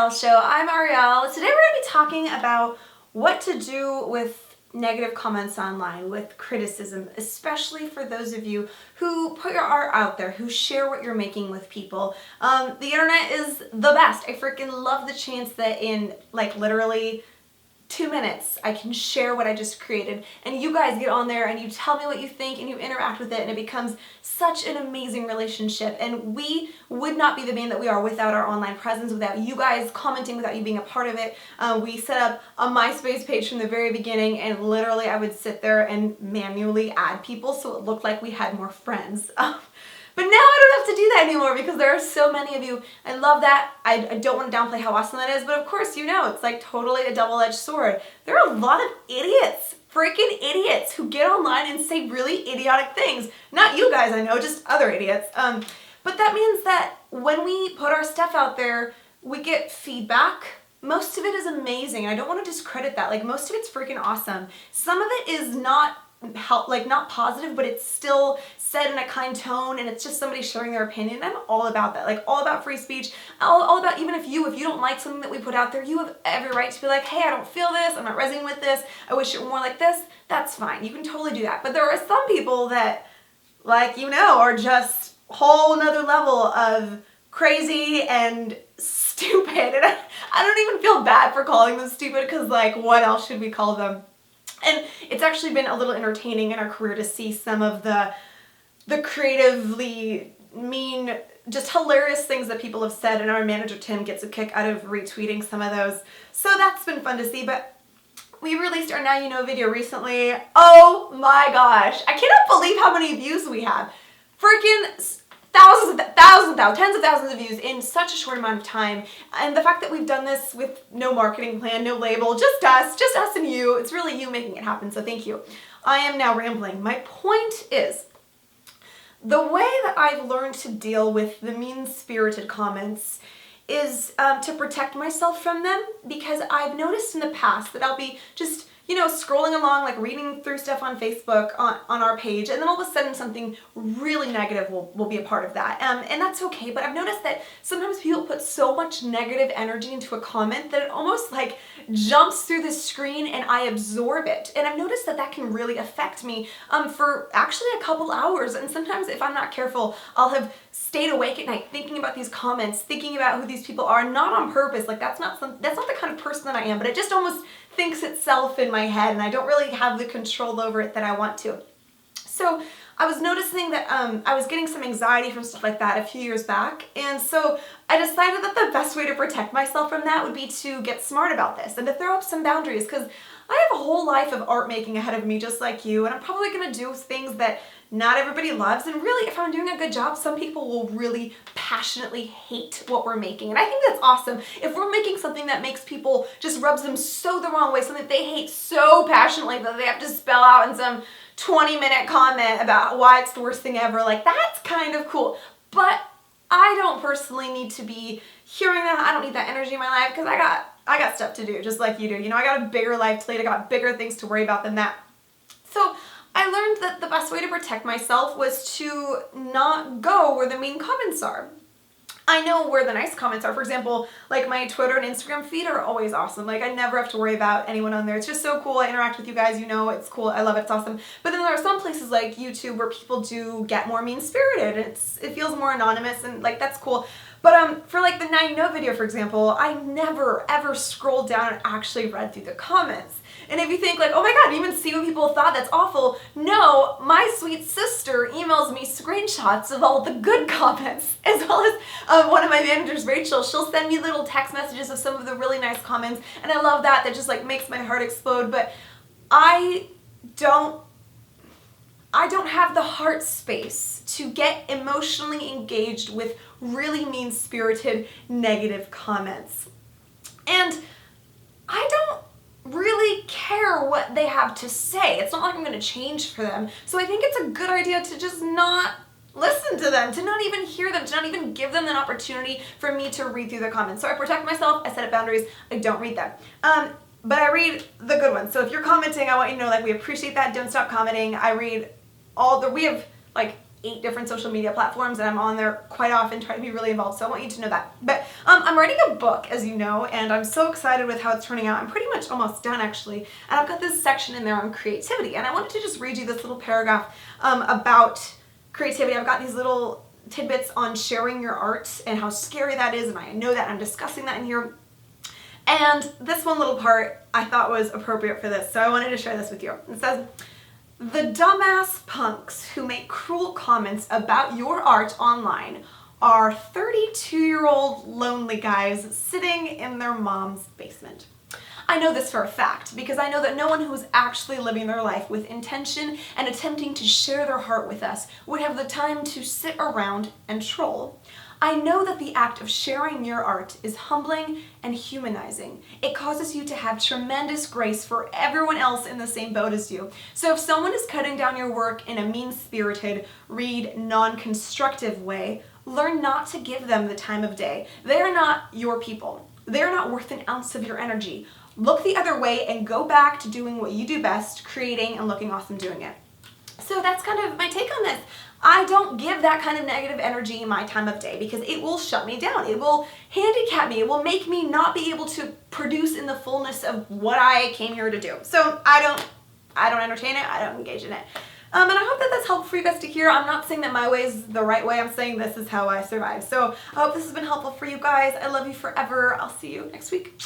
Ariel Show. I'm Ariel. Today we're going to be talking about what to do with negative comments online, with criticism, especially for those of you who put your art out there, who share what you're making with people. The internet is the best. I freaking love the chance that in literally 2 minutes I can share what I just created, and you guys get on there and you tell me what you think and you interact with it, and it becomes such an amazing relationship. And we would not be the band that we are without our online presence, without you guys commenting, without you being a part of it. We set up a MySpace page from the very beginning, and literally I would sit there and manually add people so it looked like we had more friends. But now I don't have to do that anymore because there are so many of you. I love that. I don't want to downplay how awesome that is, but of course, you know, it's like totally a double-edged sword. There are a lot of idiots, freaking idiots, who get online and say really idiotic things. Not you guys, I know, just other idiots. But that means that when we put our stuff out there, we get feedback. Most of it is amazing. I don't want to discredit that. Like, most of it's freaking awesome. Some of it is not not positive, but it's still said in a kind tone, and it's just somebody sharing their opinion. I'm all about that, like all about free speech, all about, even if you don't like something that we put out there, you have every right to be like, hey, I don't feel this, I'm not resonating with this, I wish it were more like this. That's fine, you can totally do that. But there are some people that, are just whole nother level of crazy and stupid, and I don't even feel bad for calling them stupid, because what else should we call them? And it's actually been a little entertaining in our career to see some of the creatively mean, just hilarious things that people have said, and our manager Tim gets a kick out of retweeting some of those. So that's been fun to see. But we released our Now You Know video recently. Oh my gosh, I cannot believe how many views we have. Freaking thousands, tens of thousands of views in such a short amount of time. And the fact that we've done this with no marketing plan, no label, just us and you. It's really you making it happen, so thank you. I am now rambling. My point is, the way that I've learned to deal with the mean-spirited comments is to protect myself from them, because I've noticed in the past that I'll be just scrolling along, reading through stuff on Facebook on our page, and then all of a sudden something really negative will be a part of that. And that's okay, but I've noticed that sometimes people put so much negative energy into a comment that it almost jumps through the screen and I absorb it. And I've noticed that can really affect me for actually a couple hours. And sometimes if I'm not careful, I'll have stayed awake at night thinking about these comments, thinking about who these people are, not on purpose. That's not the kind of person that I am, but it just almost thinks itself in my head, and I don't really have the control over it that I want to. So I was noticing that I was getting some anxiety from stuff like that a few years back, and so I decided that the best way to protect myself from that would be to get smart about this and to throw up some boundaries, because I have a whole life of art making ahead of me just like you, and I'm probably going to do things that not everybody loves, and really, if I'm doing a good job, some people will really passionately hate what we're making, and I think that's awesome. If we're making something that makes people, just rubs them so the wrong way, something that they hate so passionately that they have to spell out in some 20-minute comment about why it's the worst thing ever, that's kind of cool. But I don't personally need to be hearing that. I don't need that energy in my life, because I got stuff to do, just like you do. I got a bigger life to lead. I got bigger things to worry about than that. So I learned that the best way to protect myself was to not go where the mean comments are. I know where the nice comments are. For example, my Twitter and Instagram feed are always awesome. I never have to worry about anyone on there. It's just so cool. I interact with you guys. It's cool. I love it. It's awesome. But then there are some places like YouTube where people do get more mean-spirited. It feels more anonymous, and that's cool. But for the Now You Know video, for example, I never ever scrolled down and actually read through the comments. And if you think oh my god, you even see what people thought, that's awful. No, my sweet sister emails me screenshots of all the good comments, as well as one of my managers, Rachel. She'll send me little text messages of some of the really nice comments, and I love that. That just makes my heart explode. But I don't have the heart space to get emotionally engaged with really mean-spirited, negative comments. And I don't really care what they have to say. It's not like I'm going to change for them. So I think it's a good idea to just not listen to them, to not even hear them, to not even give them an opportunity for me to read through the comments. So I protect myself, I set up boundaries, I don't read them. But I read the good ones. So if you're commenting, I want you to know we appreciate that. Don't stop commenting. I read we have 8 different social media platforms, and I'm on there quite often, trying to be really involved, so I want you to know that. But I'm writing a book, as you know, and I'm so excited with how it's turning out. I'm pretty much almost done, actually, and I've got this section in there on creativity, and I wanted to just read you this little paragraph about creativity. I've got these little tidbits on sharing your art and how scary that is, and I know that, I'm discussing that in here. And this one little part I thought was appropriate for this, so I wanted to share this with you. It says, "The dumbass punks who make cruel comments about your art online are 32-year-old lonely guys sitting in their mom's basement." I know this for a fact because I know that no one who is actually living their life with intention and attempting to share their heart with us would have the time to sit around and troll. I know that the act of sharing your art is humbling and humanizing. It causes you to have tremendous grace for everyone else in the same boat as you. So if someone is cutting down your work in a mean-spirited, non-constructive way, learn not to give them the time of day. They are not your people. They are not worth an ounce of your energy. Look the other way and go back to doing what you do best, creating and looking awesome doing it. So that's kind of my take on this. I don't give that kind of negative energy in my time of day because it will shut me down. It will handicap me. It will make me not be able to produce in the fullness of what I came here to do. So I don't entertain it. I don't engage in it. And I hope that that's helpful for you guys to hear. I'm not saying that my way is the right way. I'm saying this is how I survive. So I hope this has been helpful for you guys. I love you forever. I'll see you next week.